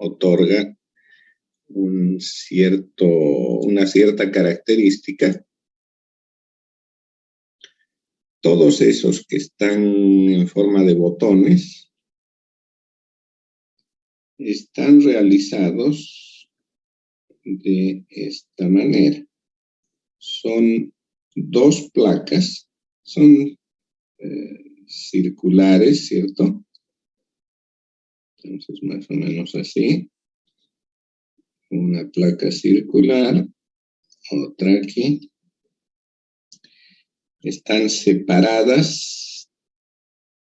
otorga una cierta característica. Todos esos que están en forma de botones están realizados de esta manera. Son dos placas, son circulares, ¿cierto? Entonces, más o menos así. Una placa circular, otra aquí. Están separadas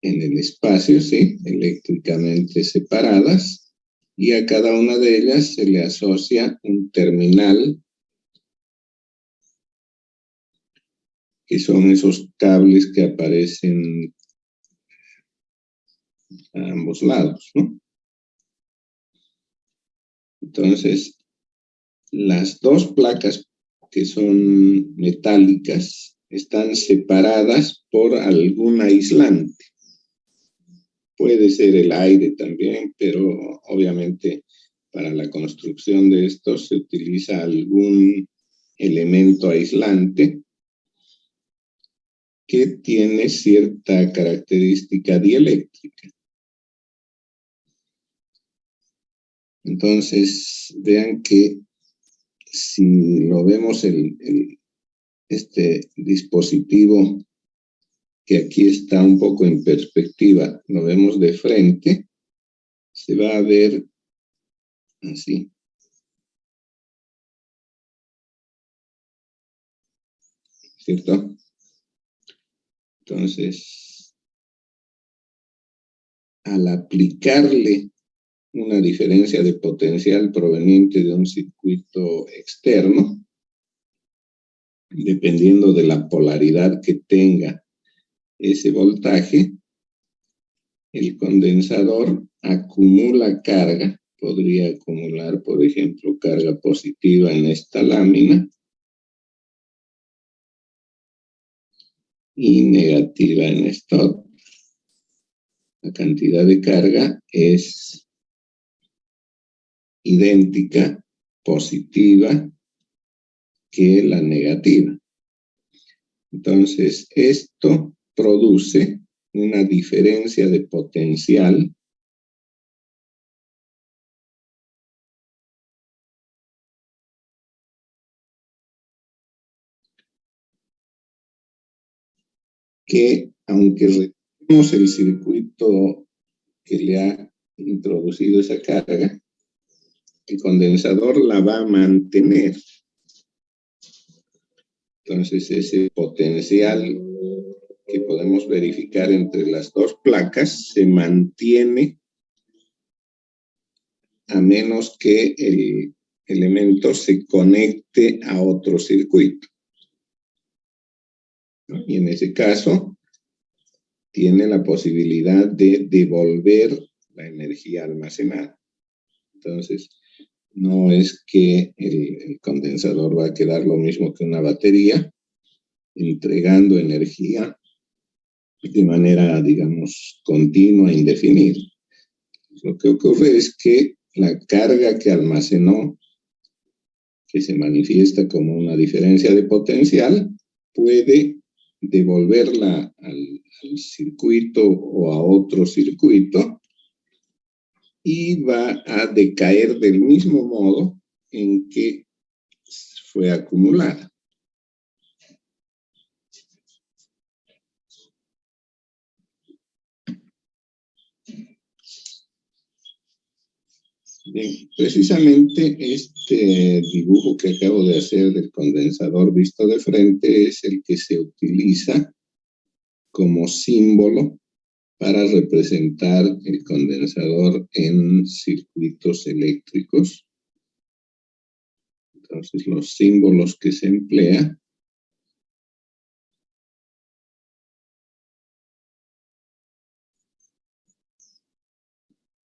en el espacio, ¿sí? Eléctricamente separadas. Y a cada una de ellas se le asocia un terminal, que son esos cables que aparecen a ambos lados, ¿no? Entonces, las dos placas que son metálicas están separadas por algún aislante. Puede ser el aire también, pero obviamente para la construcción de estos se utiliza algún elemento aislante que tiene cierta característica dieléctrica. Entonces, vean que si lo vemos este dispositivo que aquí está un poco en perspectiva, lo vemos de frente, se va a ver así. ¿Cierto? Entonces, al aplicarle una diferencia de potencial proveniente de un circuito externo, dependiendo de la polaridad que tenga ese voltaje, el condensador acumula carga, podría acumular, por ejemplo, carga positiva en esta lámina y negativa en esta otra. La cantidad de carga es idéntica, positiva, que la negativa. Entonces, esto produce una diferencia de potencial que, aunque retenemos el circuito que le ha introducido esa carga, el condensador la va a mantener. Entonces, ese potencial que podemos verificar entre las dos placas se mantiene a menos que el elemento se conecte a otro circuito, ¿no? Y en ese caso, tiene la posibilidad de devolver la energía almacenada. Entonces, no es que el condensador va a quedar lo mismo que una batería, entregando energía de manera, digamos, continua, indefinida. Lo que ocurre es que la carga que almacenó, que se manifiesta como una diferencia de potencial, puede devolverla al circuito o a otro circuito y va a decaer del mismo modo en que fue acumulada. Bien, precisamente este dibujo que acabo de hacer del condensador visto de frente es el que se utiliza como símbolo para representar el condensador en circuitos eléctricos. Entonces, los símbolos que se emplea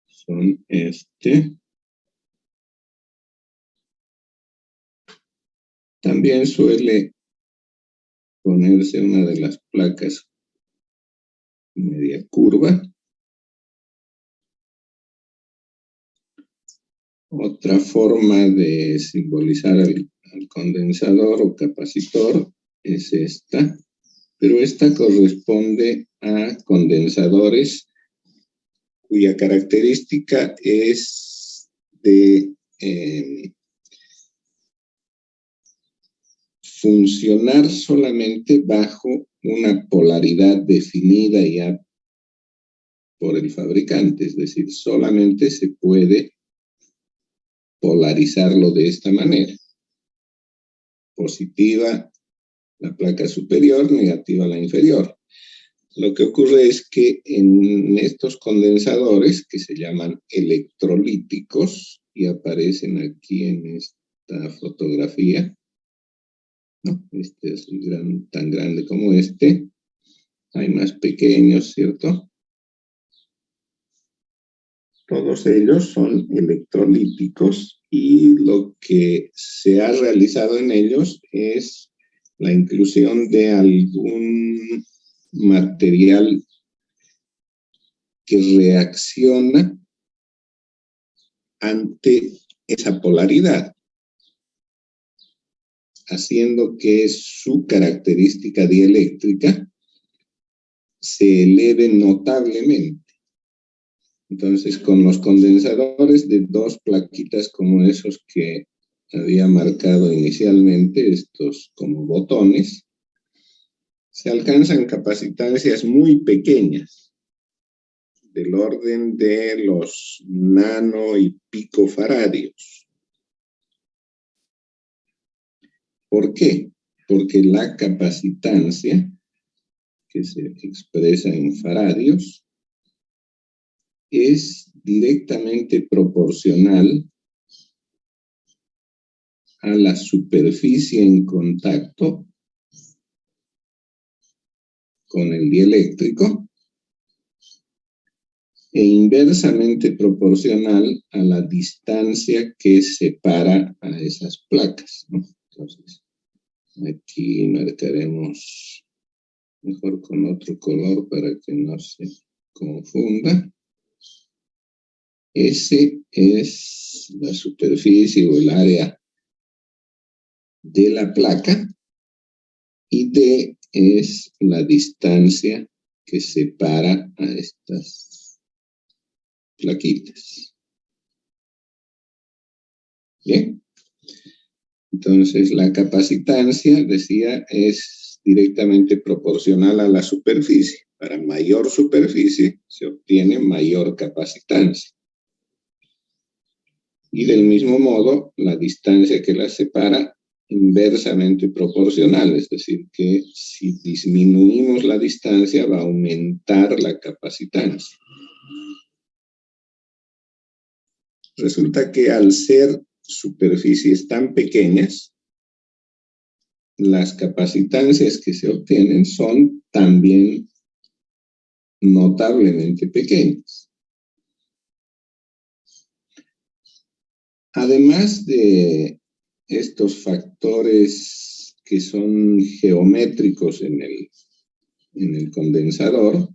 son este. También suele ponerse una de las placas media curva. Otra forma de simbolizar al condensador o capacitor es esta, pero esta corresponde a condensadores cuya característica es de funcionar solamente bajo una polaridad definida ya por el fabricante, es decir, solamente se puede polarizarlo de esta manera. Positiva la placa superior, negativa la inferior. Lo que ocurre es que en estos condensadores, que se llaman electrolíticos, y aparecen aquí en esta fotografía, ¿no? Este es tan grande como este. Hay más pequeños, ¿cierto? Todos ellos son electrolíticos y lo que se ha realizado en ellos es la inclusión de algún material que reacciona ante esa polaridad, haciendo que su característica dieléctrica se eleve notablemente. Entonces, con los condensadores de dos plaquitas como esos que había marcado inicialmente, estos como botones, se alcanzan capacitancias muy pequeñas, del orden de los nano y picofaradios. ¿Por qué? Porque la capacitancia, que se expresa en faradios, es directamente proporcional a la superficie en contacto con el dieléctrico e inversamente proporcional a la distancia que separa a esas placas, ¿no? Entonces, aquí marcaremos mejor con otro color para que no se confunda. S es la superficie o el área de la placa y D es la distancia que separa a estas plaquitas. Bien. Entonces, la capacitancia, decía, es directamente proporcional a la superficie. Para mayor superficie se obtiene mayor capacitancia. Y del mismo modo, la distancia que las separa, inversamente proporcional, es decir, que si disminuimos la distancia va a aumentar la capacitancia. Resulta que al ser superficies tan pequeñas, las capacitancias que se obtienen son también notablemente pequeñas. Además de estos factores que son geométricos en el condensador,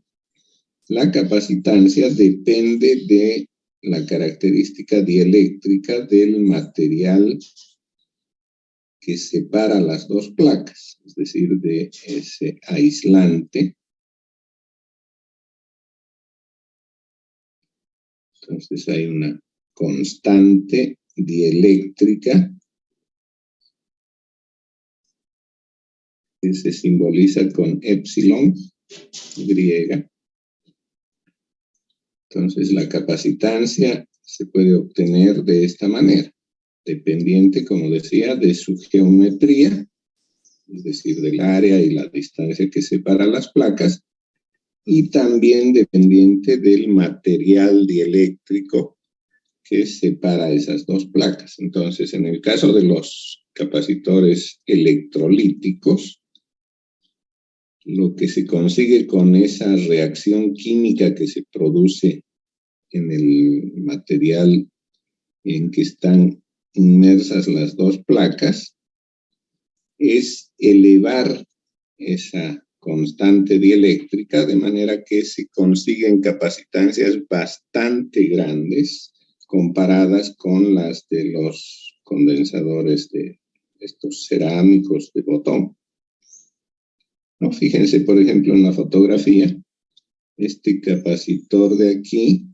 la capacitancia depende de la característica dieléctrica del material que separa las dos placas, es decir, de ese aislante. Entonces hay una constante dieléctrica que se simboliza con epsilon griega. Entonces la capacitancia se puede obtener de esta manera, dependiente, como decía, de su geometría, es decir, del área y la distancia que separa las placas, y también dependiente del material dieléctrico que separa esas dos placas. Entonces, en el caso de los capacitores electrolíticos, lo que se consigue con esa reacción química que se produce en el material en que están inmersas las dos placas es elevar esa constante dieléctrica de manera que se consiguen capacitancias bastante grandes comparadas con las de los condensadores de estos cerámicos de botón. ¿No? Fíjense, por ejemplo, en la fotografía, este capacitor de aquí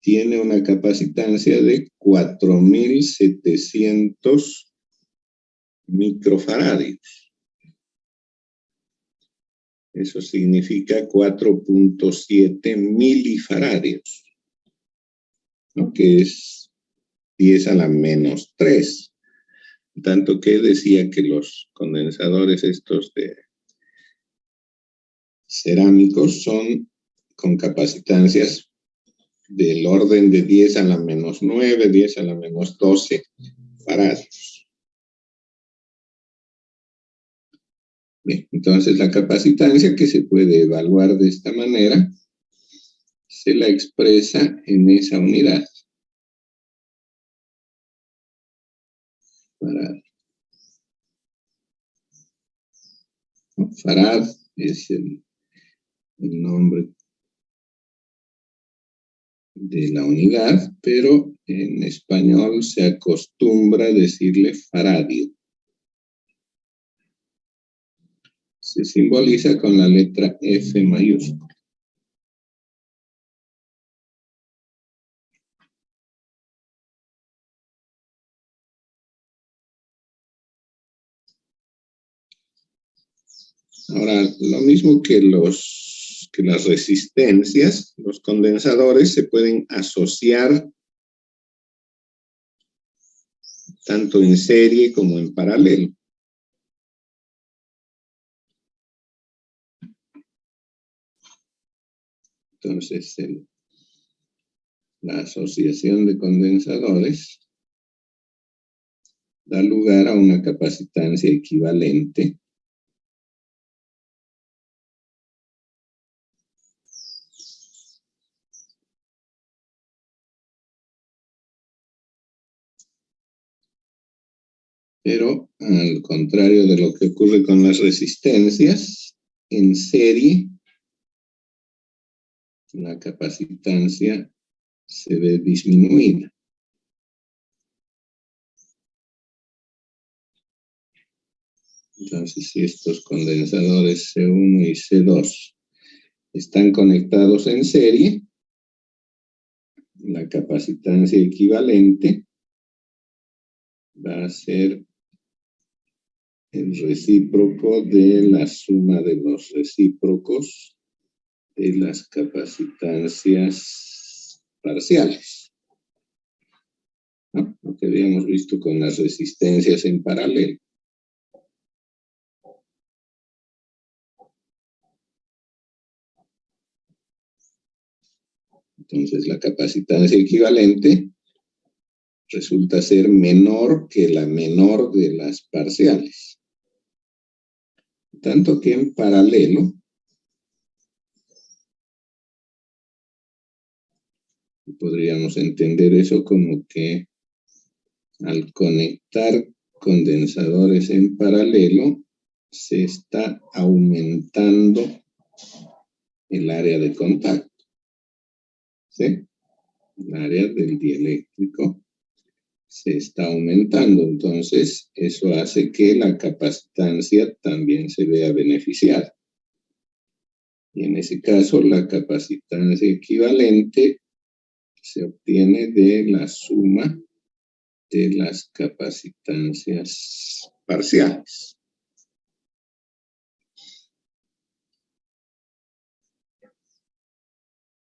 tiene una capacitancia de 4.700 microfaradios. Eso significa 4.7 milifaradios, ¿no? Que es 10 a la menos 3. Tanto que decía que los condensadores estos de cerámicos son con capacitancias del orden de 10 a la menos 9, 10 a la menos 12 faradios. Bien, entonces la capacitancia, que se puede evaluar de esta manera, se la expresa en esa unidad. Farad. Farad es el nombre de la unidad, pero en español se acostumbra a decirle faradio. Se simboliza con la letra F mayúscula. Ahora, lo mismo que las resistencias, los condensadores se pueden asociar tanto en serie como en paralelo. Entonces, la asociación de condensadores da lugar a una capacitancia equivalente pero al contrario de lo que ocurre con las resistencias, en serie la capacitancia se ve disminuida. Entonces, si estos condensadores C1 y C2 están conectados en serie, la capacitancia equivalente va a ser el recíproco de la suma de los recíprocos de las capacitancias parciales, ¿no? Lo que habíamos visto con las resistencias en paralelo. Entonces, la capacitancia equivalente resulta ser menor que la menor de las parciales. Tanto que en paralelo podríamos entender eso como que al conectar condensadores en paralelo se está aumentando el área de contacto, ¿sí? El área del dieléctrico se está aumentando, entonces eso hace que la capacitancia también se vea beneficiada. Y en ese caso, la capacitancia equivalente se obtiene de la suma de las capacitancias parciales.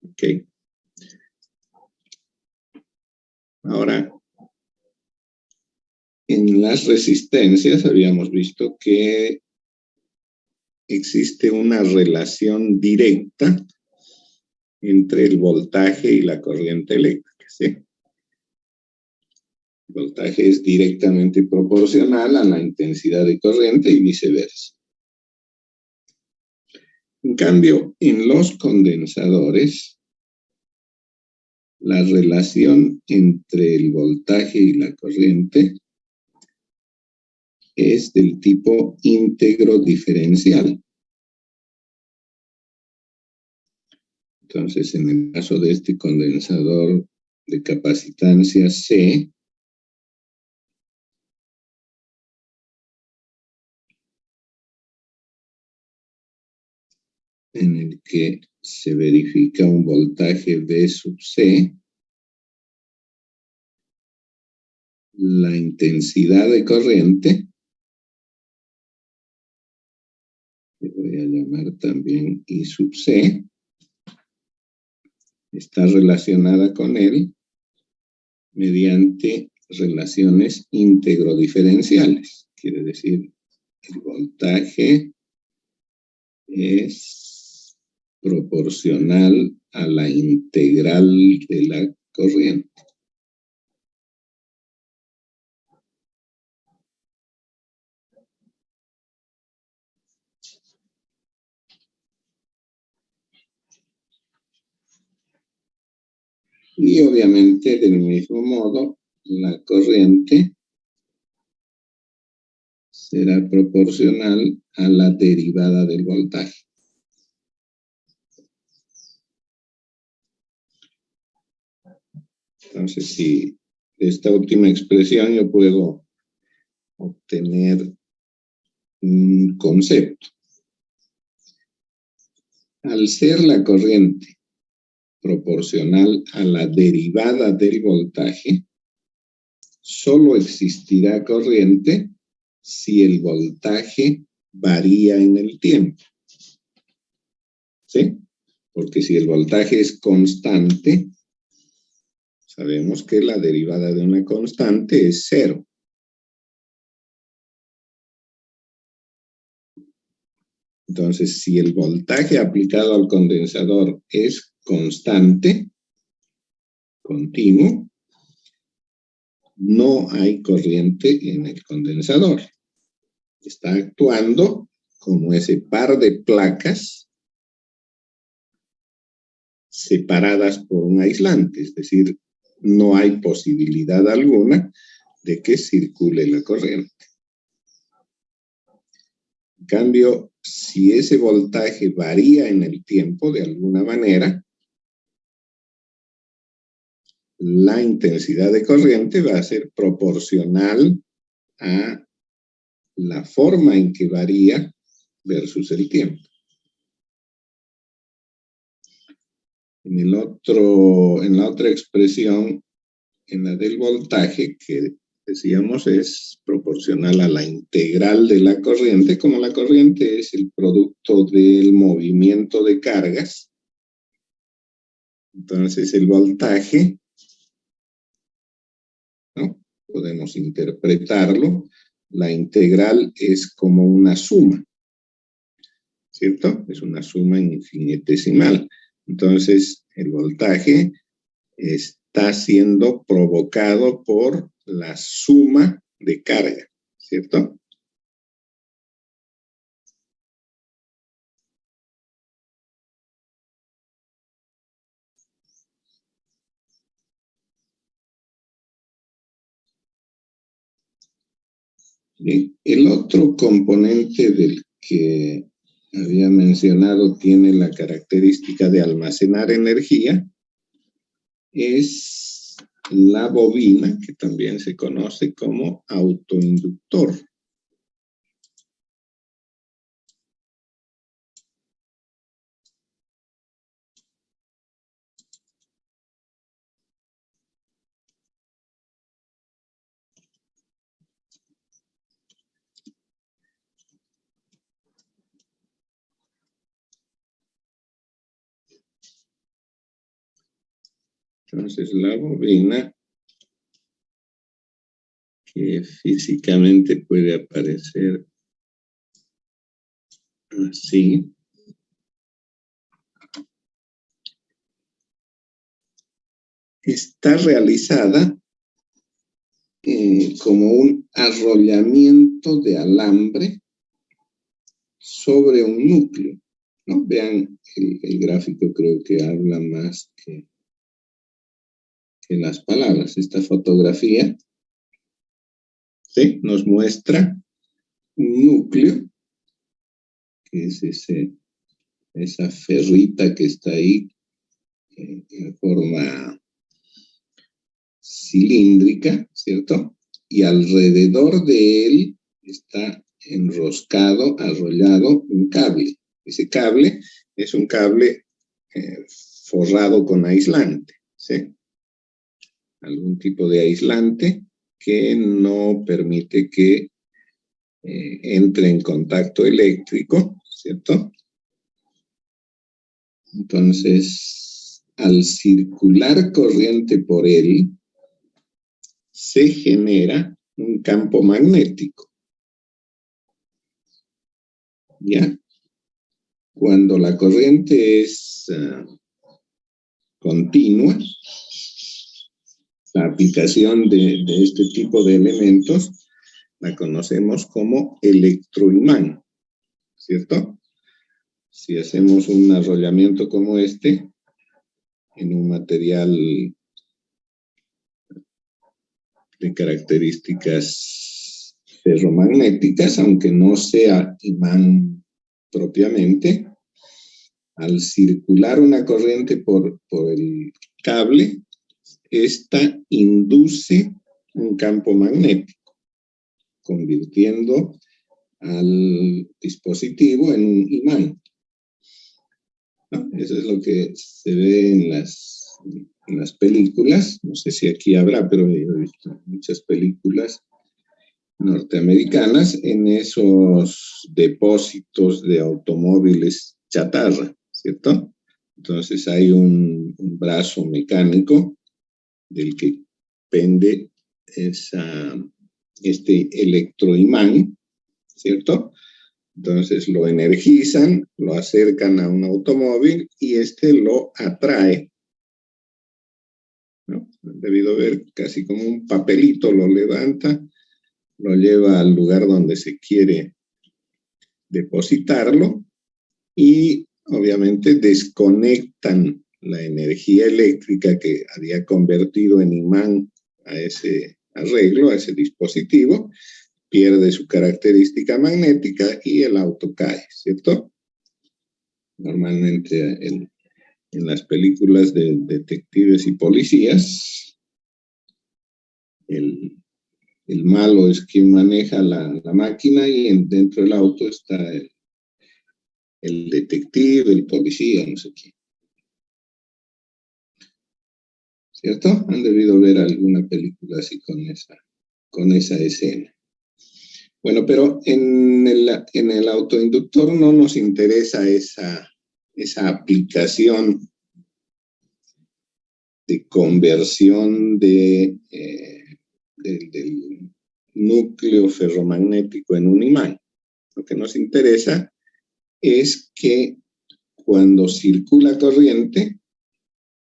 Ok. Ahora, en las resistencias habíamos visto que existe una relación directa entre el voltaje y la corriente eléctrica, ¿sí? El voltaje es directamente proporcional a la intensidad de corriente y viceversa. En cambio, en los condensadores, la relación entre el voltaje y la corriente es del tipo íntegro diferencial. Entonces, en el caso de este condensador de capacitancia C, en el que se verifica un voltaje V sub C, la intensidad de corriente, que voy a llamar también I sub C, está relacionada con él mediante relaciones íntegro-diferenciales. Quiere decir, el voltaje es proporcional a la integral de la corriente. Y obviamente, del mismo modo, la corriente será proporcional a la derivada del voltaje. Entonces, si de esta última expresión yo puedo obtener un concepto. Al ser la corriente proporcional a la derivada del voltaje, solo existirá corriente si el voltaje varía en el tiempo. ¿Sí? Porque si el voltaje es constante, sabemos que la derivada de una constante es 0. Entonces, si el voltaje aplicado al condensador es constante, continuo, no hay corriente en el condensador. Está actuando como ese par de placas separadas por un aislante, es decir, no hay posibilidad alguna de que circule la corriente. En cambio, si ese voltaje varía en el tiempo de alguna manera, la intensidad de corriente va a ser proporcional a la forma en que varía versus el tiempo. En la otra expresión, en la del voltaje, que decíamos es proporcional a la integral de la corriente, como la corriente es el producto del movimiento de cargas. Entonces el voltaje, ¿no? Podemos interpretarlo, la integral es como una suma, ¿cierto? Es una suma infinitesimal. Entonces el voltaje está siendo provocado por la suma de carga, ¿cierto? Bien. El otro componente del que había mencionado tiene la característica de almacenar energía, es la bobina, que también se conoce como autoinductor. Entonces, la bobina, que físicamente puede aparecer así, está realizada como un arrollamiento de alambre sobre un núcleo, ¿no? Vean, el gráfico creo que habla más que las palabras. Esta fotografía, ¿sí?, nos muestra un núcleo, que es esa ferrita que está ahí, en forma cilíndrica, ¿cierto? Y alrededor de él está enroscado, arrollado un cable. Ese cable es un cable forrado con aislante, ¿sí? Algún tipo de aislante que no permite que entre en contacto eléctrico, ¿cierto? Entonces, al circular corriente por él, se genera un campo magnético. ¿Ya? Cuando la corriente es continua, la aplicación de este tipo de elementos la conocemos como electroimán, ¿cierto? Si hacemos un arrollamiento como este, en un material de características ferromagnéticas, aunque no sea imán propiamente, al circular una corriente por el cable, esta induce un campo magnético, convirtiendo al dispositivo en un imán, ¿no? Eso es lo que se ve en las películas. No sé si aquí habrá, pero he visto muchas películas norteamericanas en esos depósitos de automóviles chatarra, ¿cierto? Entonces hay un brazo mecánico del que pende este electroimán, ¿cierto? Entonces lo energizan, lo acercan a un automóvil y este lo atrae, ¿no? Debido ver casi como un papelito, lo levanta, lo lleva al lugar donde se quiere depositarlo y obviamente desconectan la energía eléctrica que había convertido en imán a ese arreglo, a ese dispositivo, pierde su característica magnética y el auto cae, ¿cierto? Normalmente en las películas de detectives y policías, el malo es quien maneja la máquina y dentro del auto está el detective, el policía, no sé quién. ¿Cierto? Han debido ver alguna película así con esa escena. Bueno, pero en el autoinductor no nos interesa esa aplicación de conversión del núcleo ferromagnético en un imán. Lo que nos interesa es que cuando circula corriente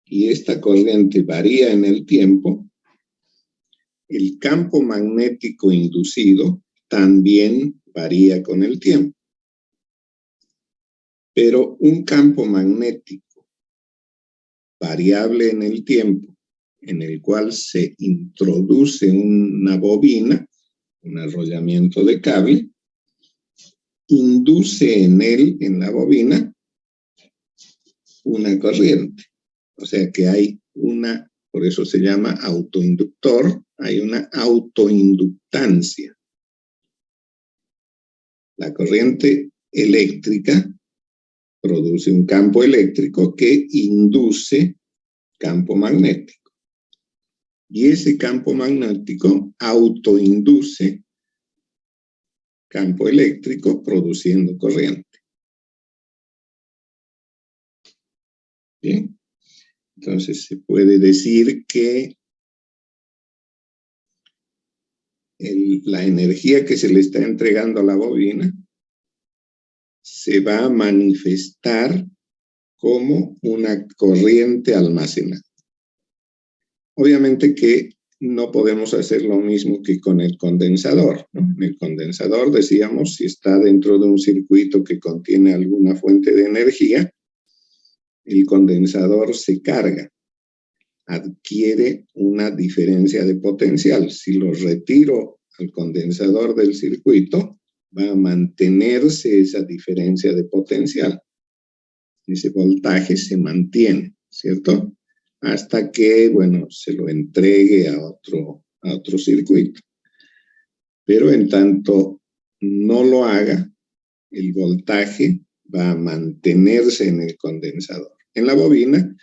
y esta corriente varía en el tiempo, el campo magnético inducido también varía con el tiempo. Pero un campo magnético variable en el tiempo, en el cual se introduce una bobina, un arrollamiento de cable, induce en la bobina, una corriente. O sea que hay por eso se llama autoinductor, hay una autoinductancia. La corriente eléctrica produce un campo eléctrico que induce campo magnético. Y ese campo magnético autoinduce campo eléctrico produciendo corriente. Bien. Entonces se puede decir que la energía que se le está entregando a la bobina se va a manifestar como una corriente almacenada. Obviamente que no podemos hacer lo mismo que con el condensador, ¿no? En el condensador, decíamos, si está dentro de un circuito que contiene alguna fuente de energía, el condensador se carga, adquiere una diferencia de potencial. Si lo retiro al condensador del circuito, va a mantenerse esa diferencia de potencial. Ese voltaje se mantiene. ¿cierto? Hasta que, bueno, se lo entregue a otro circuito. Pero en tanto no lo haga, el voltaje va a mantenerse en el condensador. En la bobina,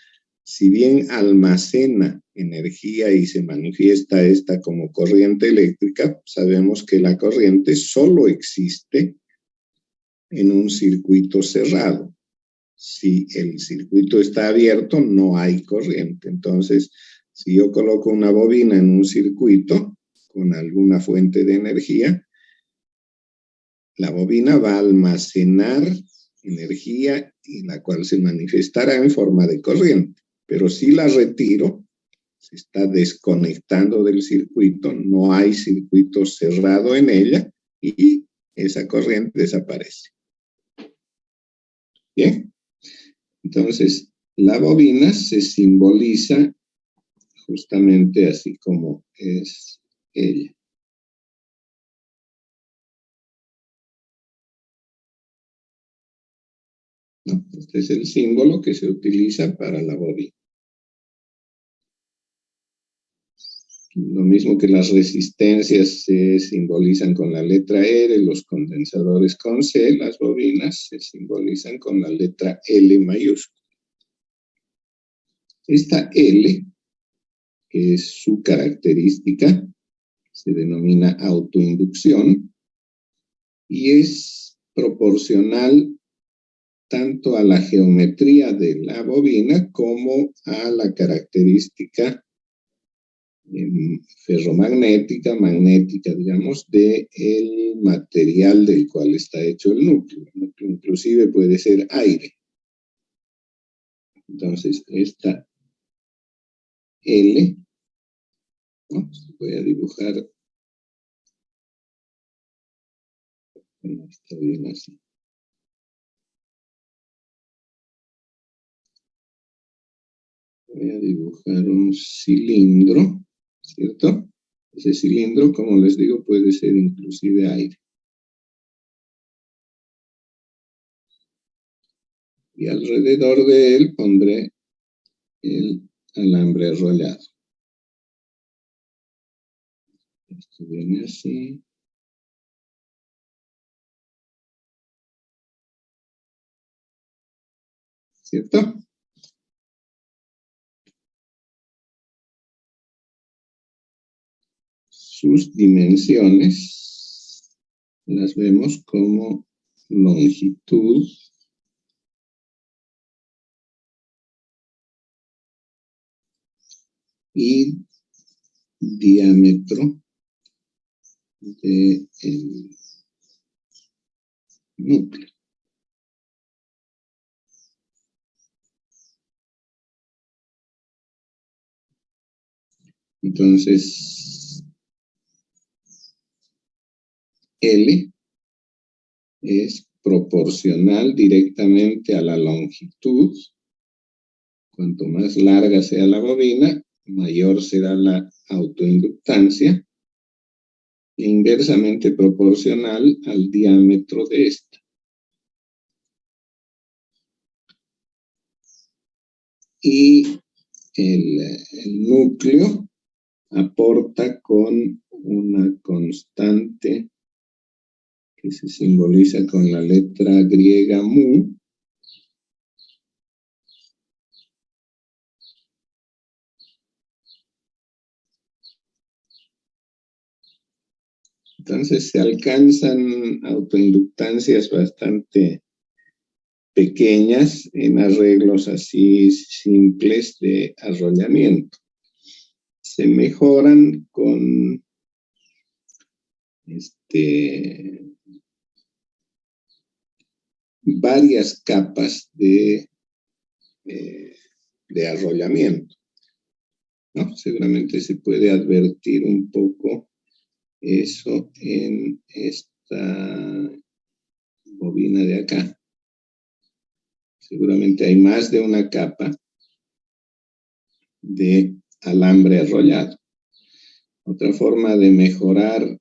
si bien almacena energía y se manifiesta esta como corriente eléctrica, sabemos que la corriente solo existe en un circuito cerrado. Si el circuito está abierto, no hay corriente. Entonces, si yo coloco una bobina en un circuito con alguna fuente de energía, la bobina va a almacenar energía y la cual se manifestará en forma de corriente. Pero si la retiro, se está desconectando del circuito, no hay circuito cerrado en ella y esa corriente desaparece. Bien, entonces la bobina se simboliza justamente así como es ella. ¿No? Este es el símbolo que se utiliza para la bobina. Lo mismo que las resistencias se simbolizan con la letra R, los condensadores con C, las bobinas se simbolizan con la letra L mayúscula. Esta L, que es su característica, se denomina autoinducción y es proporcional tanto a la geometría de la bobina como a la característica ferromagnética, magnética, digamos, del material del cual está hecho el núcleo. El núcleo inclusive puede ser aire. Entonces, esta L, ¿no? Voy a dibujar. No está bien así. Voy a dibujar un cilindro, ¿cierto? Ese cilindro, como les digo, puede ser inclusive aire. Y alrededor de él pondré el alambre enrollado. Esto viene así. ¿Cierto? Sus dimensiones las vemos como longitud y diámetro del núcleo. Entonces, L es proporcional directamente a la longitud. Cuanto más larga sea la bobina, mayor será la autoinductancia, e inversamente proporcional al diámetro de esta. Y el núcleo aporta con una constante que se simboliza con la letra griega mu. Entonces se alcanzan autoinductancias bastante pequeñas en arreglos así simples de arrollamiento. Se mejoran con varias capas de arrollamiento, ¿no? Seguramente se puede advertir un poco eso en esta bobina de acá. Seguramente hay más de una capa de alambre arrollado. Otra forma de mejorar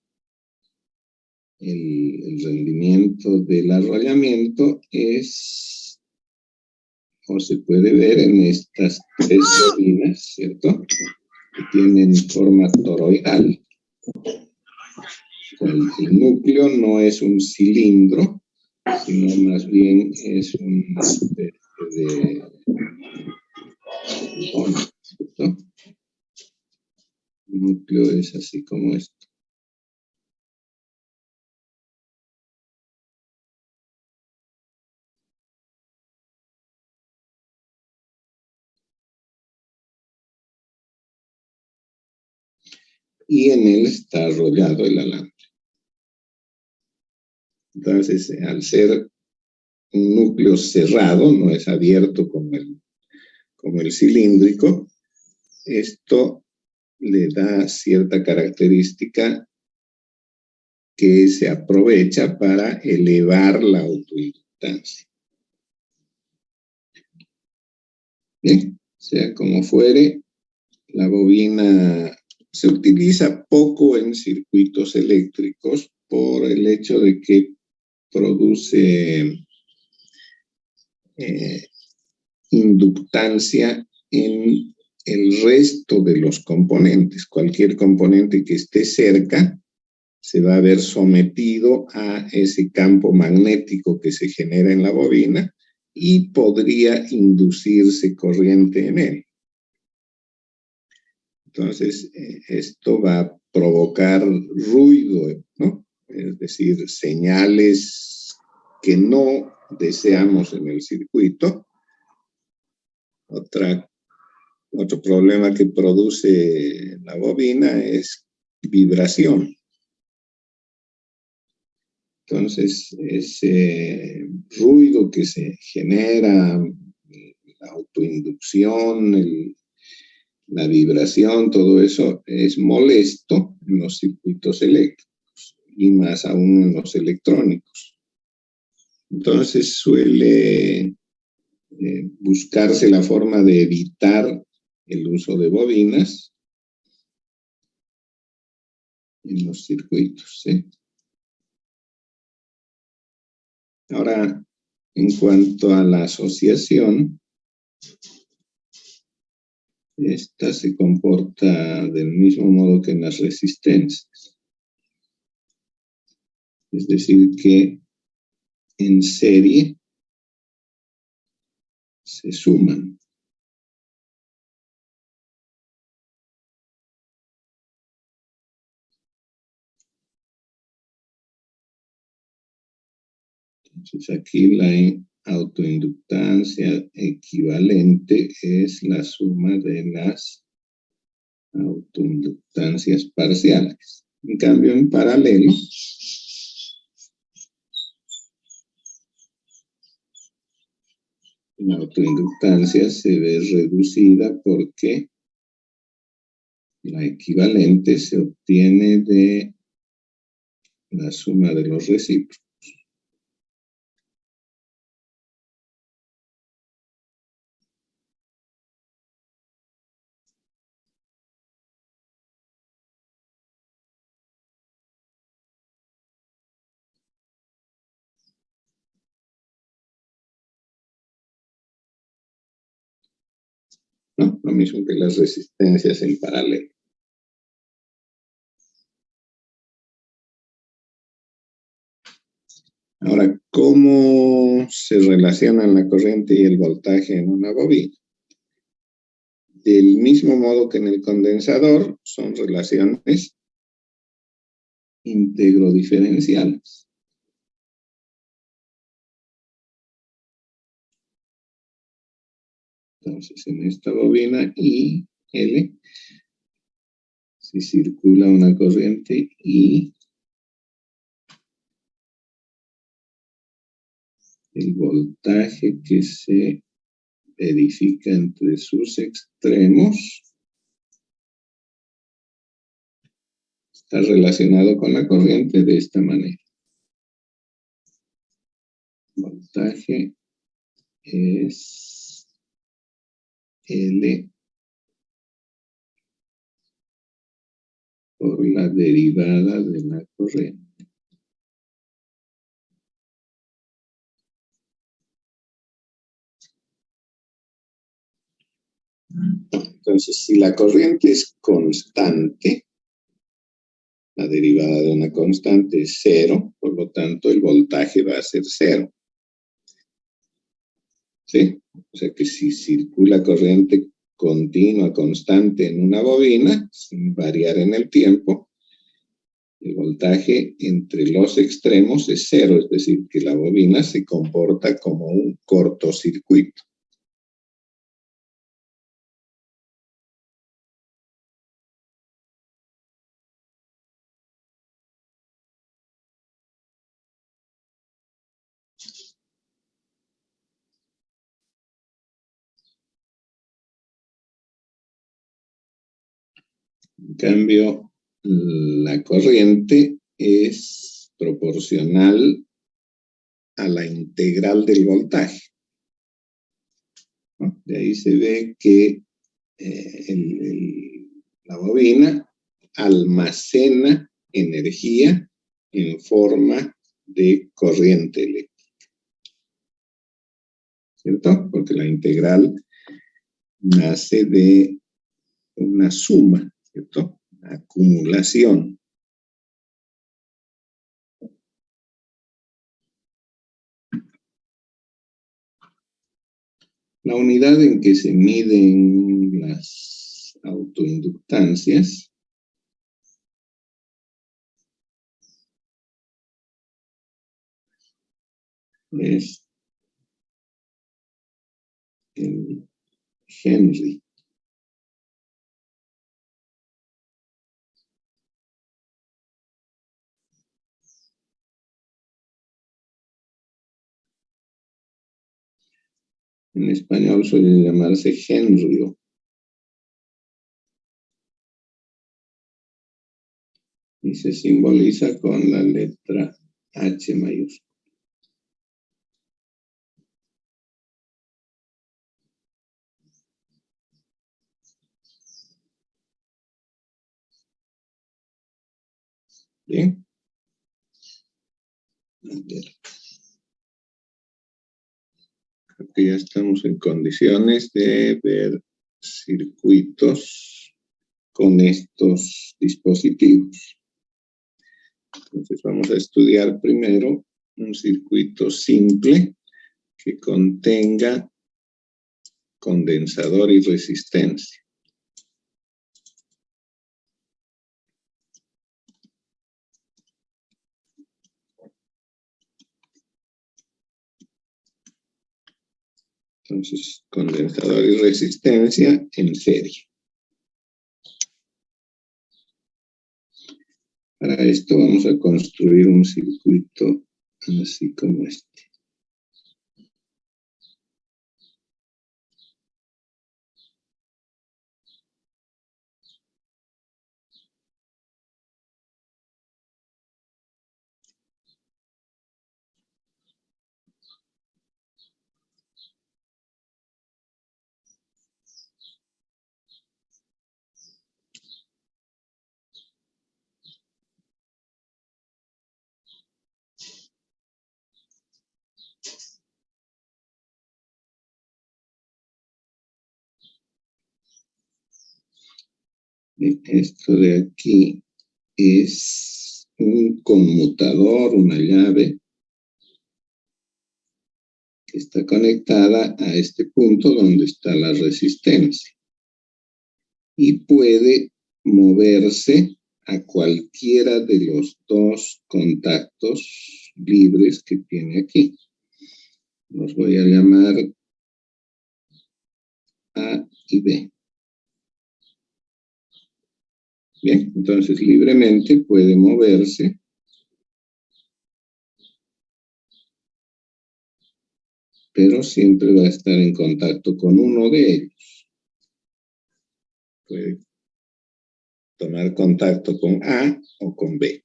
el rendimiento del arrollamiento es o se puede ver en estas tres bobinas, ¿cierto? Que tienen forma toroidal. El núcleo no es un cilindro, sino más bien es una especie de cono, ¿cierto? El núcleo es así como esto. Y en él está arrollado el alambre. Entonces, al ser un núcleo cerrado, no es abierto como el cilíndrico, esto le da cierta característica que se aprovecha para elevar la autoinductancia. Bien, sea como fuere, la bobina se utiliza poco en circuitos eléctricos por el hecho de que produce inductancia en el resto de los componentes. Cualquier componente que esté cerca se va a ver sometido a ese campo magnético que se genera en la bobina y podría inducirse corriente en él. Entonces, esto va a provocar ruido, ¿no? Es decir, señales que no deseamos en el circuito. Otro problema que produce la bobina es vibración. Entonces, ese ruido que se genera, la autoinducción, la vibración, todo eso es molesto en los circuitos eléctricos y más aún en los electrónicos. Entonces, suele buscarse la forma de evitar el uso de bobinas en los circuitos, ¿sí? Ahora, en cuanto a la asociación, esta se comporta del mismo modo que en las resistencias. Es decir, que en serie se suman. Entonces aquí la autoinductancia equivalente es la suma de las autoinductancias parciales. En cambio, en paralelo, la autoinductancia se ve reducida porque la equivalente se obtiene de la suma de los recíprocos. ¿No? Lo mismo que las resistencias en paralelo. Ahora, ¿cómo se relacionan la corriente y el voltaje en una bobina? Del mismo modo que en el condensador, son relaciones integro-diferenciales. Entonces, en esta bobina I, L, si circula una corriente I, el voltaje que se verifica entre sus extremos está relacionado con la corriente de esta manera. Voltaje es L por la derivada de la corriente. Entonces, si la corriente es constante, la derivada de una constante es 0, por lo tanto el voltaje va a ser 0. ¿Sí? O sea que si circula corriente continua, constante en una bobina, sin variar en el tiempo, el voltaje entre los extremos es 0, es decir, que la bobina se comporta como un cortocircuito. En cambio, la corriente es proporcional a la integral del voltaje, ¿no? De ahí se ve que la bobina almacena energía en forma de corriente eléctrica, ¿cierto? Porque la integral nace de una suma, ¿cierto? Una acumulación. La unidad en que se miden las autoinductancias es el Henry. En español suele llamarse henrio. Y se simboliza con la letra H mayúscula. Bien. Creo que ya estamos en condiciones de ver circuitos con estos dispositivos. Entonces vamos a estudiar primero un circuito simple que contenga condensador y resistencia. Entonces, condensador y resistencia en serie. Para esto vamos a construir un circuito así como este. Esto de aquí es un conmutador, una llave, que está conectada a este punto donde está la resistencia. Y puede moverse a cualquiera de los dos contactos libres que tiene aquí. Los voy a llamar A y B. Bien, entonces libremente puede moverse pero siempre va a estar en contacto con uno de ellos. Puede tomar contacto con A o con B,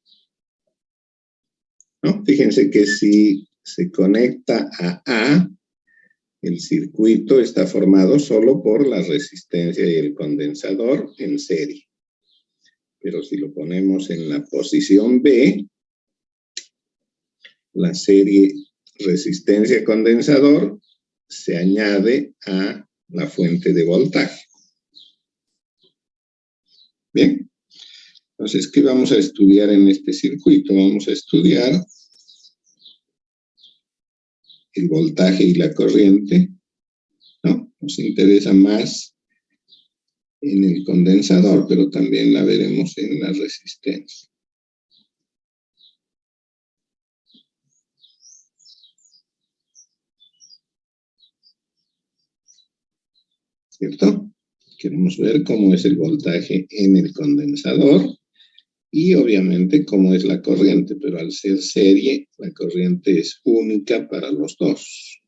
¿no? Fíjense que si se conecta a A, el circuito está formado solo por la resistencia y el condensador en serie. Pero si lo ponemos en la posición B, la serie resistencia-condensador se añade a la fuente de voltaje. Bien, entonces, ¿qué vamos a estudiar en este circuito? Vamos a estudiar el voltaje y la corriente, ¿no? Nos interesa más en el condensador, pero también la veremos en la resistencia. ¿Cierto? Queremos ver cómo es el voltaje en el condensador y obviamente cómo es la corriente, pero al ser serie, la corriente es única para los dos,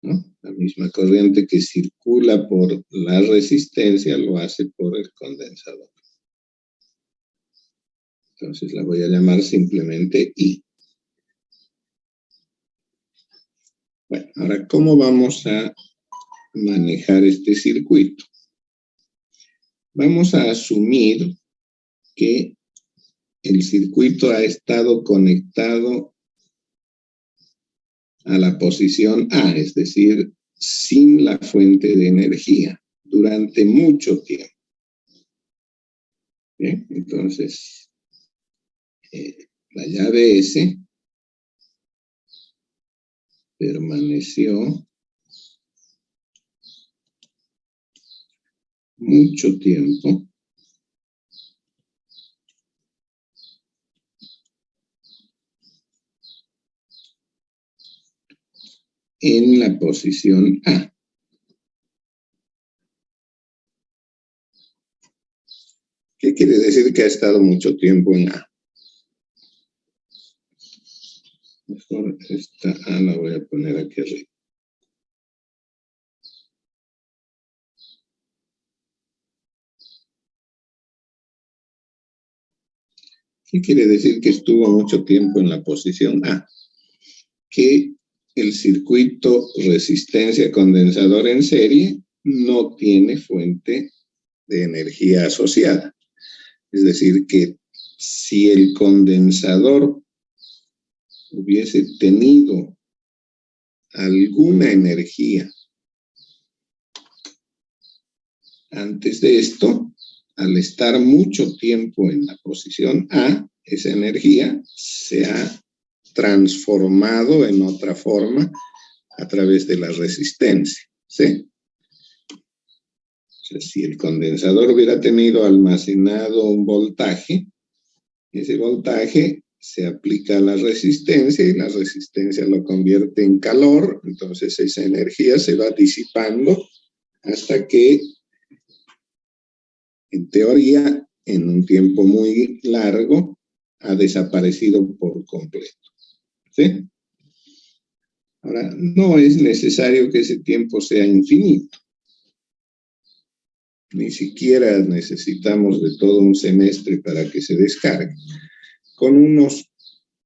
¿no? La misma corriente que circula por la resistencia lo hace por el condensador. Entonces la voy a llamar simplemente I. Bueno, ahora, ¿cómo vamos a manejar este circuito? Vamos a asumir que el circuito ha estado conectado a la posición A, es decir, sin la fuente de energía, durante mucho tiempo. Bien, entonces, la llave S permaneció mucho tiempo en la posición A. ¿Qué quiere decir que ha estado mucho tiempo en A? Mejor esta A la voy a poner aquí arriba. ¿Qué quiere decir que estuvo mucho tiempo en la posición A? Que el circuito resistencia condensador en serie no tiene fuente de energía asociada. Es decir, que si el condensador hubiese tenido alguna energía antes de esto, al estar mucho tiempo en la posición A, esa energía se ha transformado en otra forma a través de la resistencia, ¿sí? O sea, si el condensador hubiera tenido almacenado un voltaje, ese voltaje se aplica a la resistencia y la resistencia lo convierte en calor, entonces esa energía se va disipando hasta que, en teoría, en un tiempo muy largo, ha desaparecido por completo, ¿sí? Ahora, no es necesario que ese tiempo sea infinito. Ni siquiera necesitamos de todo un semestre para que se descargue. Con unos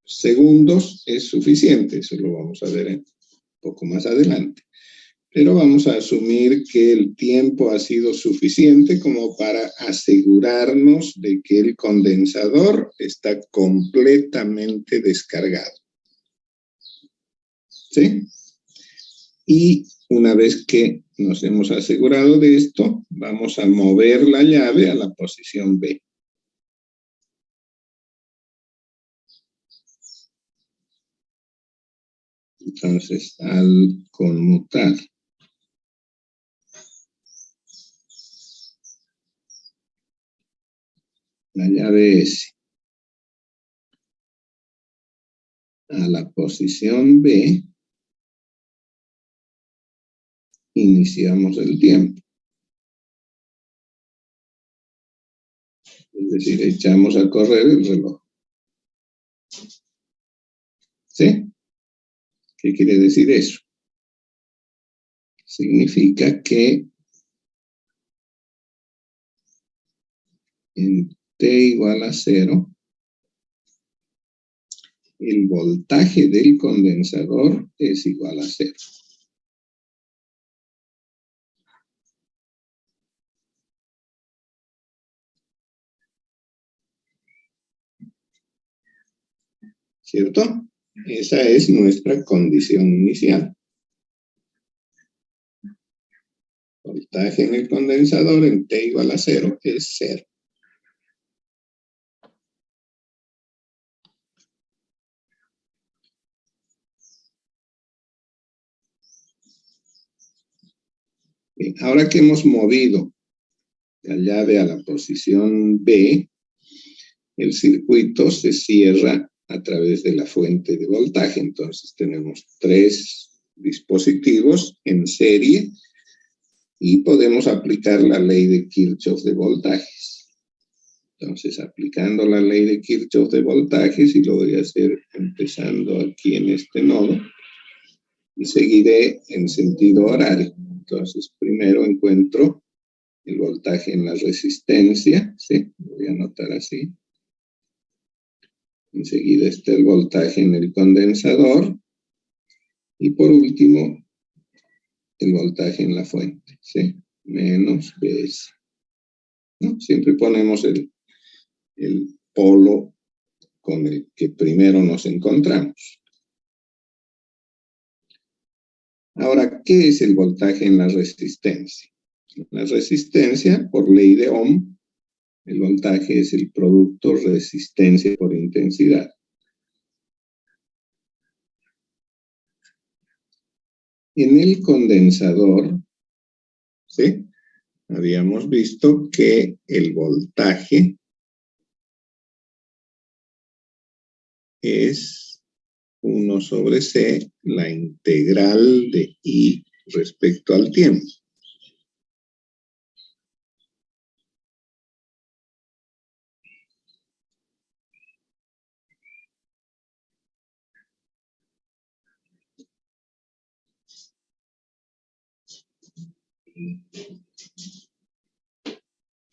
segundos es suficiente, eso lo vamos a ver un poco más adelante. Pero vamos a asumir que el tiempo ha sido suficiente como para asegurarnos de que el condensador está completamente descargado. ¿Sí? Y una vez que nos hemos asegurado de esto, vamos a mover la llave a la posición B. Entonces, al conmutar la llave S a la posición B, iniciamos el tiempo. Es decir, echamos a correr el reloj. ¿Sí? ¿Qué quiere decir eso? Significa que en T igual a 0, el voltaje del condensador es igual a 0. ¿Cierto? Esa es nuestra condición inicial. Voltaje en el condensador en T igual a 0 es 0. Bien, ahora que hemos movido la llave a la posición B, el circuito se cierra a través de la fuente de voltaje. Entonces tenemos 3 dispositivos en serie y podemos aplicar la ley de Kirchhoff de voltajes. Entonces, aplicando la ley de Kirchhoff de voltajes, y lo voy a hacer empezando aquí en este nodo, y seguiré en sentido horario. Entonces, primero encuentro el voltaje en la resistencia, ¿sí? Lo voy a anotar así. Enseguida está el voltaje en el condensador. Y por último, el voltaje en la fuente, ¿sí? Menos Vs. ¿No? Siempre ponemos el polo con el que primero nos encontramos. Ahora, ¿qué es el voltaje en la resistencia? La resistencia, por ley de Ohm, el voltaje es el producto resistencia por intensidad. En el condensador, ¿sí? Habíamos visto que el voltaje es 1 sobre C, la integral de I respecto al tiempo.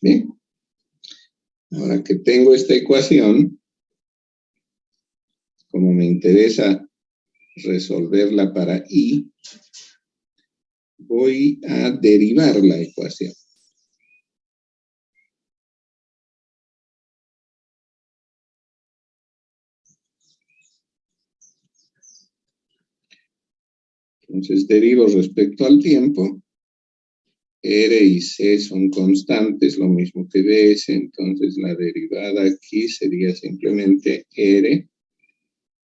Bien, ahora que tengo esta ecuación, como me interesa resolverla para I, voy a derivar la ecuación. Entonces derivo respecto al tiempo. R y C son constantes, lo mismo que ds, entonces la derivada aquí sería simplemente R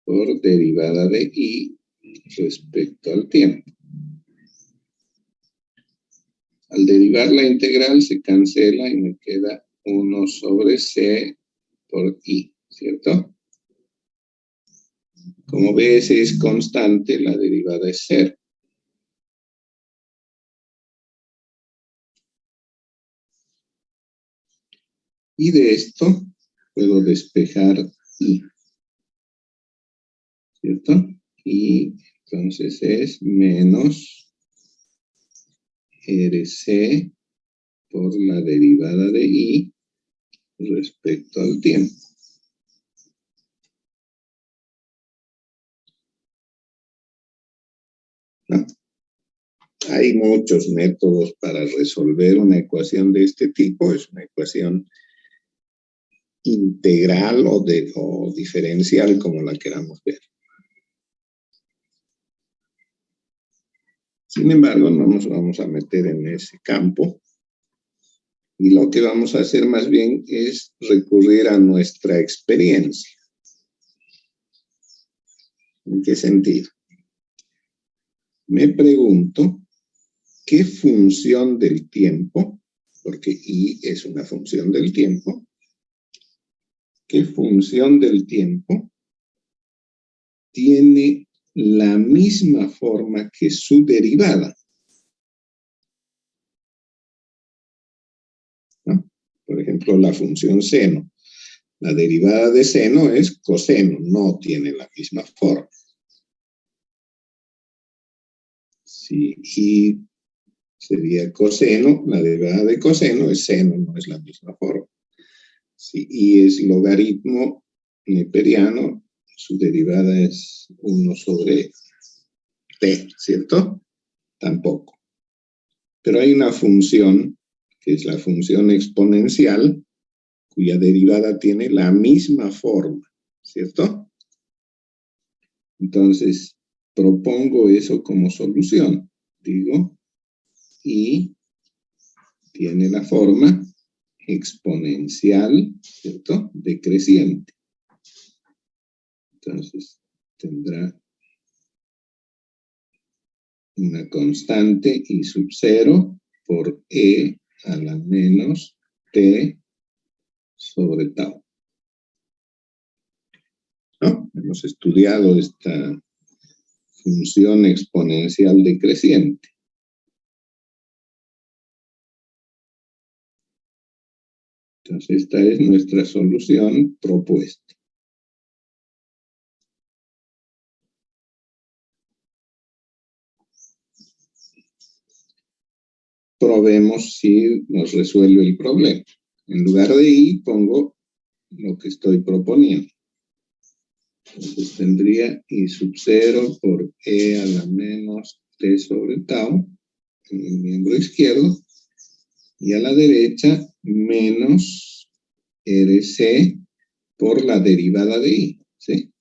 por derivada de I respecto al tiempo. Al derivar la integral se cancela y me queda 1 sobre C por I, ¿cierto? Como ves, es constante, la derivada es 0. Y de esto puedo despejar I, ¿cierto? Y entonces es menos RC por la derivada de I respecto al tiempo. ¿No? Hay muchos métodos para resolver una ecuación de este tipo. Es una ecuación integral o diferencial, como la queramos ver. Sin embargo, no nos vamos a meter en ese campo. Y lo que vamos a hacer más bien es recurrir a nuestra experiencia. ¿En qué sentido? Me pregunto, ¿qué función del tiempo, porque I es una función del tiempo, qué función del tiempo tiene la misma forma que su derivada? ¿No? Por ejemplo, la función seno. La derivada de seno es coseno, no tiene la misma forma. Si I sería coseno, la derivada de coseno es seno, no es la misma forma. Si I es logaritmo neperiano, su derivada es 1 sobre t, ¿cierto? Tampoco. Pero hay una función, que es la función exponencial, cuya derivada tiene la misma forma, ¿cierto? Entonces, propongo eso como solución. Digo, I tiene la forma exponencial, ¿cierto?, decreciente. Entonces, tendrá una constante I sub 0 por E a la menos T sobre tau. ¿No? Hemos estudiado esta función exponencial decreciente. Entonces, esta es nuestra solución propuesta. Probemos si nos resuelve el problema. En lugar de I, pongo lo que estoy proponiendo. Entonces tendría I sub 0 por E a la menos T sobre tau en el miembro izquierdo, y a la derecha menos RC por la derivada de I, ¿sí?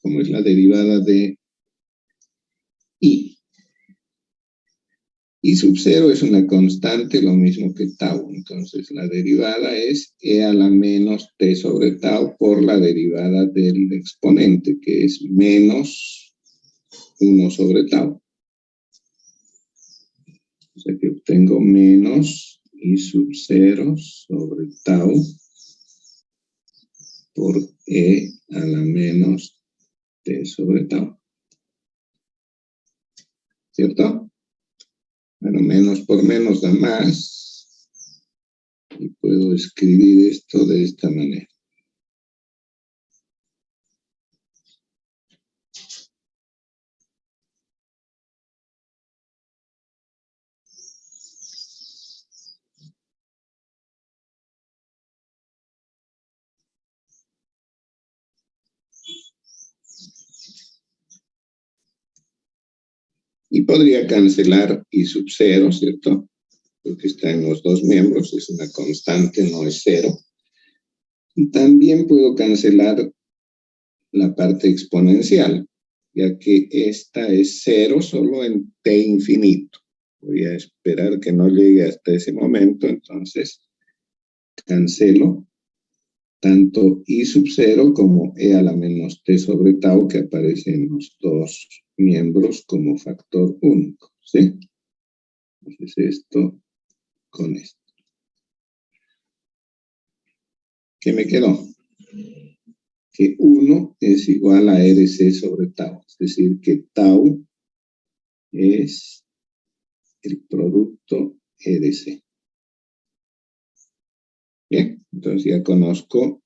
Como es la derivada de I. I sub 0 es una constante, lo mismo que tau. Entonces, la derivada es E a la menos T sobre tau por la derivada del exponente, que es menos 1 sobre tau. O sea que obtengo menos I sub 0 sobre tau por E a la menos T sobre tau. ¿Cierto? Bueno, menos por menos da más. Y puedo escribir esto de esta manera. Y podría cancelar I sub 0, ¿cierto? Porque está en los dos miembros, es una constante, no es 0. Y también puedo cancelar la parte exponencial, ya que esta es 0 solo en t infinito. Voy a esperar que no llegue hasta ese momento, entonces cancelo tanto I sub 0 como E a la menos T sobre tau, que aparece en los dos miembros como factor único, ¿sí? Entonces esto con esto. ¿Qué me quedó? Que 1 es igual a RC sobre tau, es decir, que tau es el producto EDC. Bien, entonces ya conozco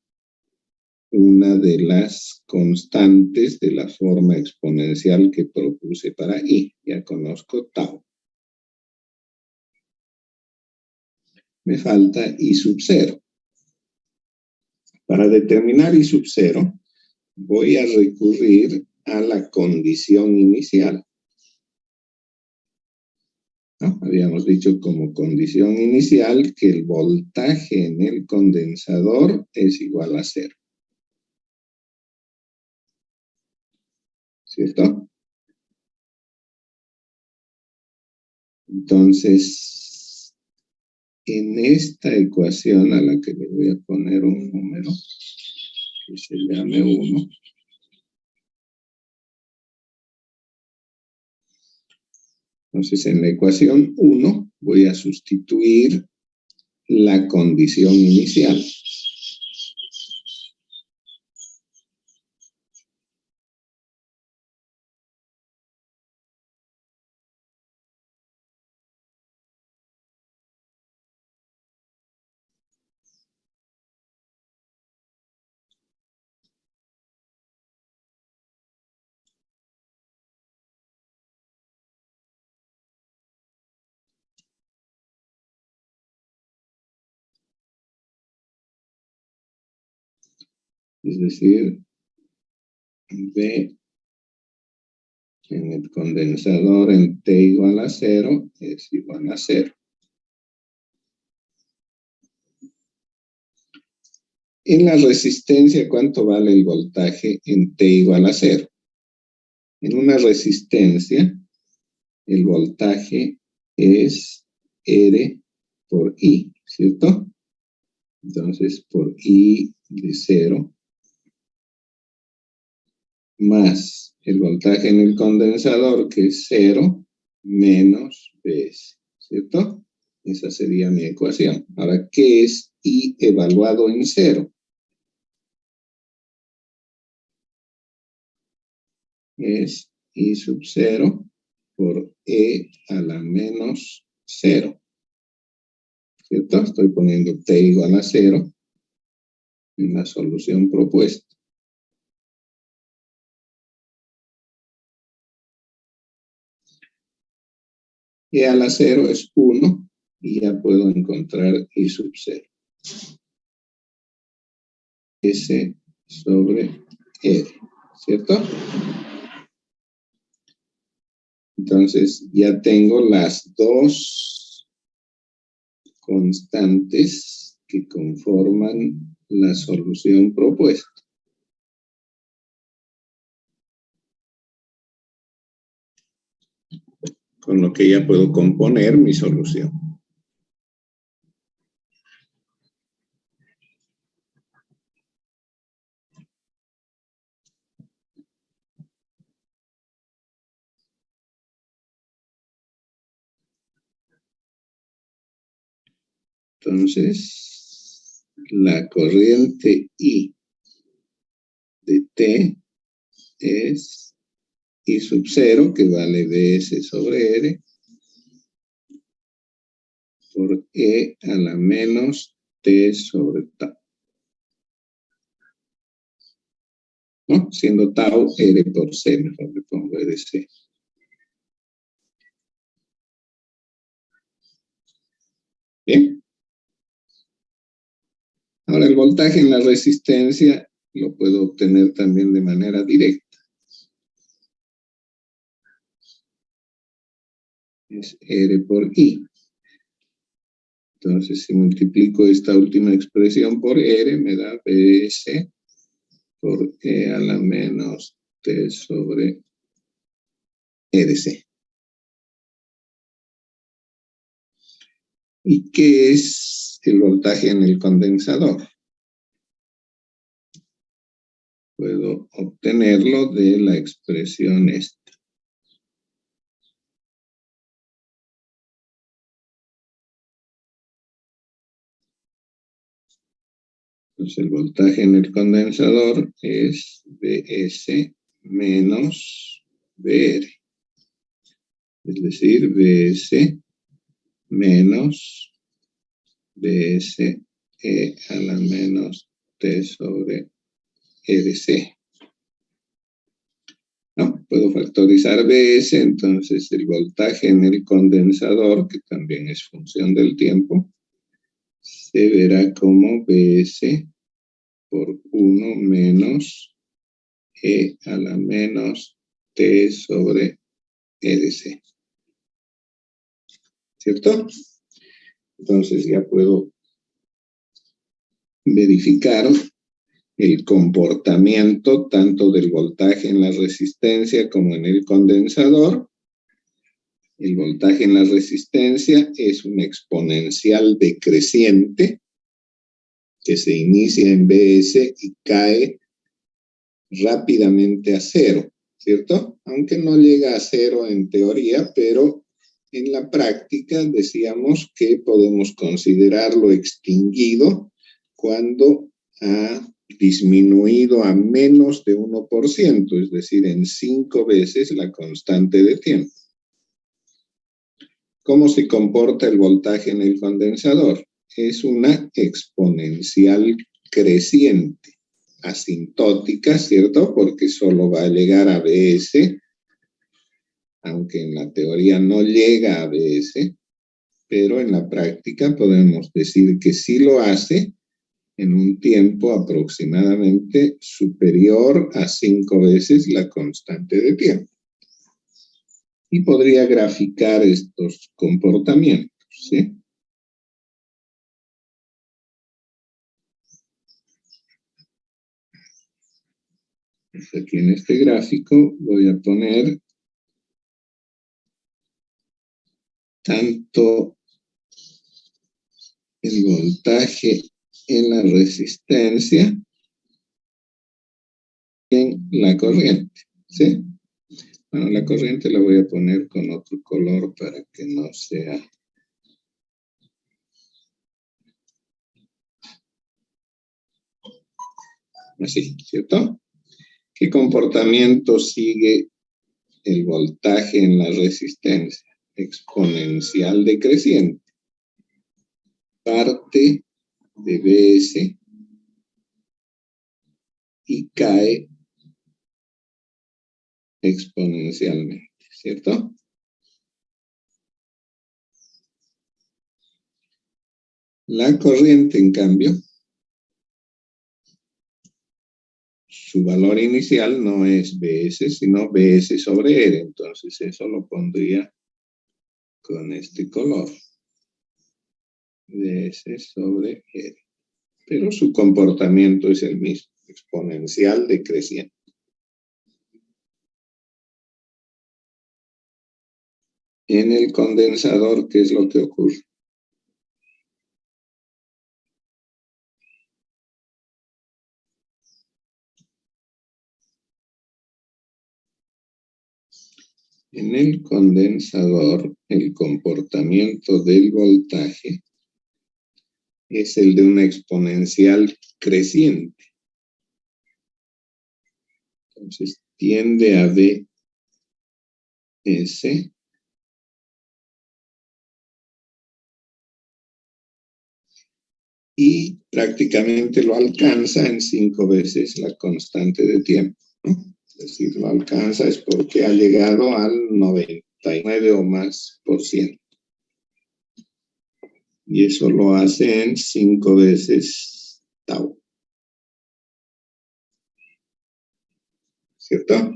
una de las constantes de la forma exponencial que propuse para I. Ya conozco tau. Me falta I sub 0. Para determinar I sub 0, voy a recurrir a la condición inicial. ¿No? Habíamos dicho como condición inicial que el voltaje en el condensador es igual a 0. ¿Cierto? Entonces, en esta ecuación a la que le voy a poner un número que se llame 1, entonces en la ecuación 1 voy a sustituir la condición inicial. Es decir, V en el condensador en T igual a 0 es igual a 0. En la resistencia, ¿cuánto vale el voltaje en T igual a 0? En una resistencia, el voltaje es R por I, ¿cierto? Entonces, por I de 0, más el voltaje en el condensador, que es 0, menos Vs, ¿cierto? Esa sería mi ecuación. Ahora, ¿qué es I evaluado en 0? Es I sub 0 por E a la menos 0, ¿cierto? Estoy poniendo T igual a 0 en la solución propuesta. E a la 0 es 1 y ya puedo encontrar I sub 0. S sobre R, ¿cierto? Entonces ya tengo las dos constantes que conforman la solución propuesta. Con lo que ya puedo componer mi solución. Entonces, la corriente I de T es I sub 0, que vale Vs sobre R, por E a la menos T sobre tau. ¿No? Siendo tau R por C, mejor le pongo RC. Bien. Ahora, el voltaje en la resistencia lo puedo obtener también de manera directa. Es R por I. Entonces, si multiplico esta última expresión por R, me da Vs por E a la menos T sobre RC. ¿Y qué es el voltaje en el condensador? Puedo obtenerlo de la expresión esta. Entonces el voltaje en el condensador es Vs menos Vr. Es decir, Vs menos Vs E a la menos T sobre RC. ¿No? Puedo factorizar Vs, entonces el voltaje en el condensador, que también es función del tiempo, se verá como Vs por 1 menos E a la menos T sobre RC. ¿Cierto? Entonces ya puedo verificar el comportamiento tanto del voltaje en la resistencia como en el condensador. El voltaje en la resistencia es un exponencial decreciente que se inicia en Vs y cae rápidamente a 0, ¿cierto? Aunque no llega a 0 en teoría, pero en la práctica decíamos que podemos considerarlo extinguido cuando ha disminuido a menos de 1%, es decir, en 5 veces la constante de tiempo. ¿Cómo se comporta el voltaje en el condensador? Es una exponencial creciente, asintótica, ¿cierto? Porque solo va a llegar a Vs, aunque en la teoría no llega a Vs, pero en la práctica podemos decir que sí lo hace en un tiempo aproximadamente superior a 5 veces la constante de tiempo. Y podría graficar estos comportamientos, ¿sí? Pues aquí en este gráfico voy a poner tanto el voltaje en la resistencia en la corriente, ¿sí? Bueno, la corriente la voy a poner con otro color para que no sea así, ¿cierto? ¿Qué comportamiento sigue el voltaje en la resistencia? Exponencial decreciente. Parte de Vs y cae exponencialmente, ¿cierto? La corriente, en cambio, su valor inicial no es Bs, sino Bs sobre R. Entonces eso lo pondría con este color. Bs sobre R. Pero su comportamiento es el mismo, exponencial decreciente. En el condensador, ¿qué es lo que ocurre? En el condensador, el comportamiento del voltaje es el de una exponencial creciente. Entonces, tiende a Vs y prácticamente lo alcanza en 5 veces la constante de tiempo, ¿no? Es decir, lo alcanza es porque ha llegado al 99 o más %. Y eso lo hace en 5 veces tau. ¿Cierto?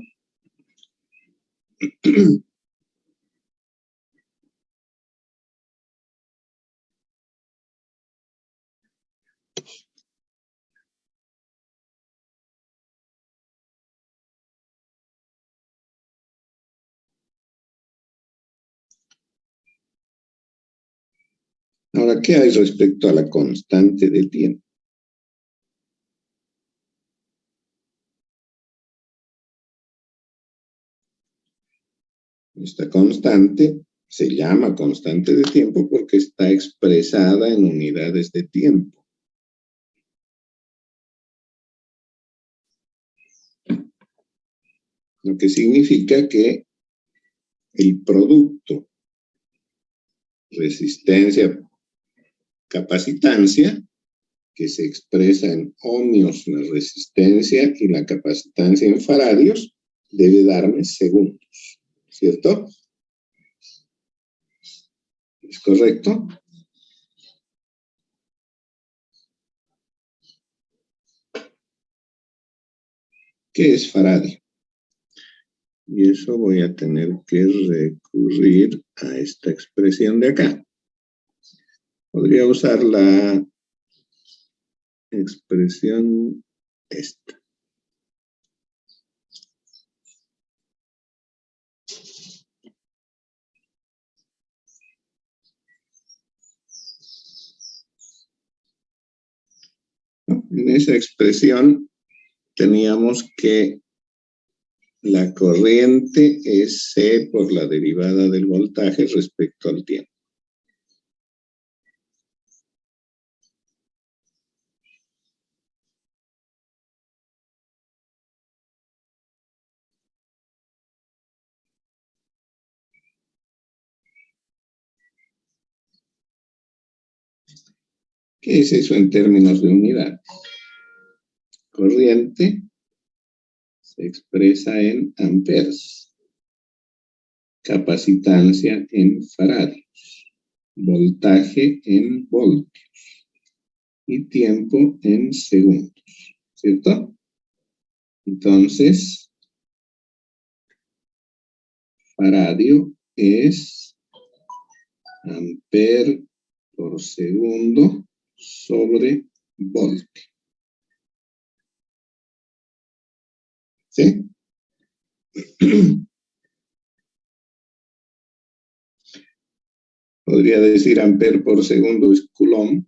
Ahora, ¿qué hay respecto a la constante de tiempo? Esta constante se llama constante de tiempo porque está expresada en unidades de tiempo. Lo que significa que el producto resistencia-capacitancia, que se expresa en ohmios la resistencia y la capacitancia en faradios, debe darme segundos, ¿cierto? ¿Es correcto? ¿Qué es faradio? Y eso voy a tener que recurrir a esta expresión de acá. Podría usar la expresión esta. ¿No? En esa expresión teníamos que la corriente es C por la derivada del voltaje respecto al tiempo. ¿Qué es eso en términos de unidad? Corriente se expresa en amperes, capacitancia en faradios, voltaje en voltios y tiempo en segundos, ¿cierto? Entonces, faradio es amper por segundo sobre voltio. ¿Sí? Podría decir amper por segundo es coulomb,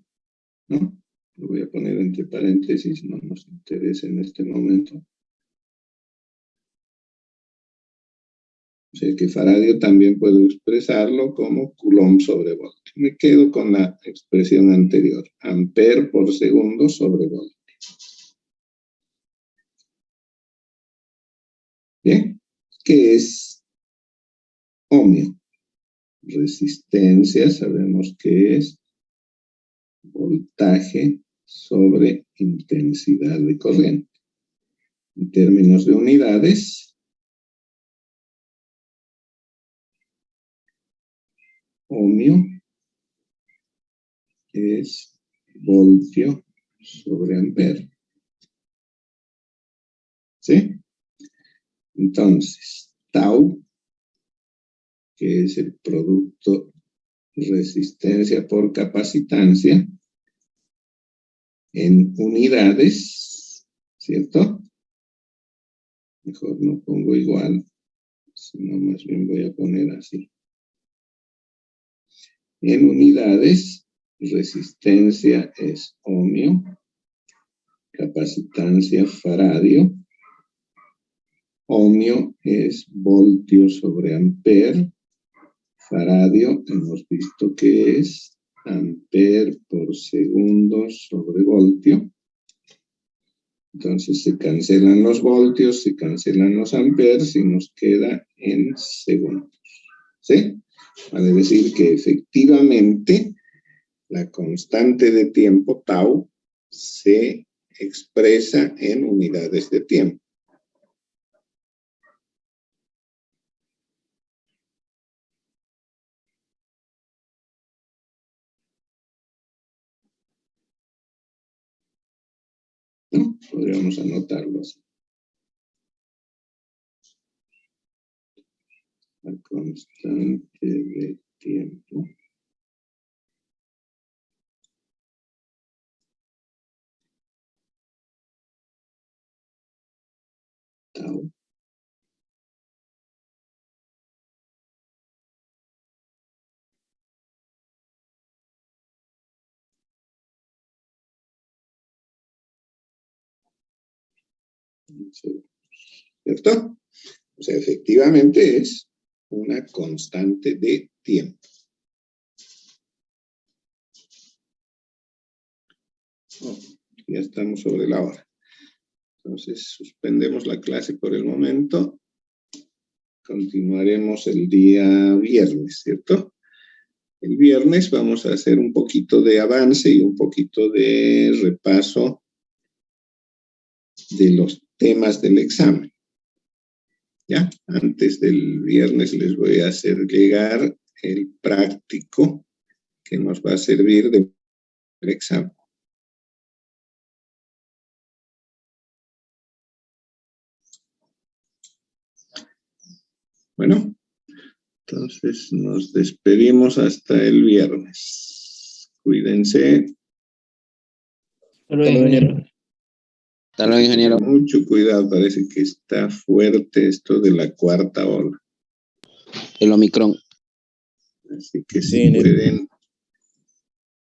¿no? Lo voy a poner entre paréntesis, no nos interesa en este momento. O sea que faradio también puedo expresarlo como coulomb sobre voltio. Me quedo con la expresión anterior, ampere por segundo sobre voltio. Bien, ¿qué es ohmio? Resistencia, sabemos que es voltaje sobre intensidad de corriente. En términos de unidades, ohmio es voltio sobre ampere. ¿Sí? Entonces, tau, que es el producto resistencia por capacitancia, en unidades, ¿cierto? Mejor no pongo igual, sino más bien voy a poner así. En unidades, resistencia es ohmio, capacitancia faradio, ohmio es voltio sobre ampere, faradio hemos visto que es ampere por segundo sobre voltio. Entonces se cancelan los voltios, se cancelan los amperes y nos queda en segundos. ¿Sí? Vale decir que efectivamente la constante de tiempo tau se expresa en unidades de tiempo. ¿No? Podríamos anotarlo así. La constante de tiempo tau ¿cierto? O sea, efectivamente es una constante de tiempo. Oh, ya estamos sobre la hora. Entonces, suspendemos la clase por el momento. Continuaremos el día viernes, ¿cierto? El viernes vamos a hacer un poquito de avance y un poquito de repaso de los temas del examen. ¿Ya? Antes del viernes les voy a hacer llegar el práctico que nos va a servir del examen. Bueno, entonces nos despedimos hasta el viernes. Cuídense. Hasta luego, ingeniero. Hasta luego, ingeniero. Mucho cuidado, parece que está fuerte esto de la cuarta ola. El Omicron. Así que si pueden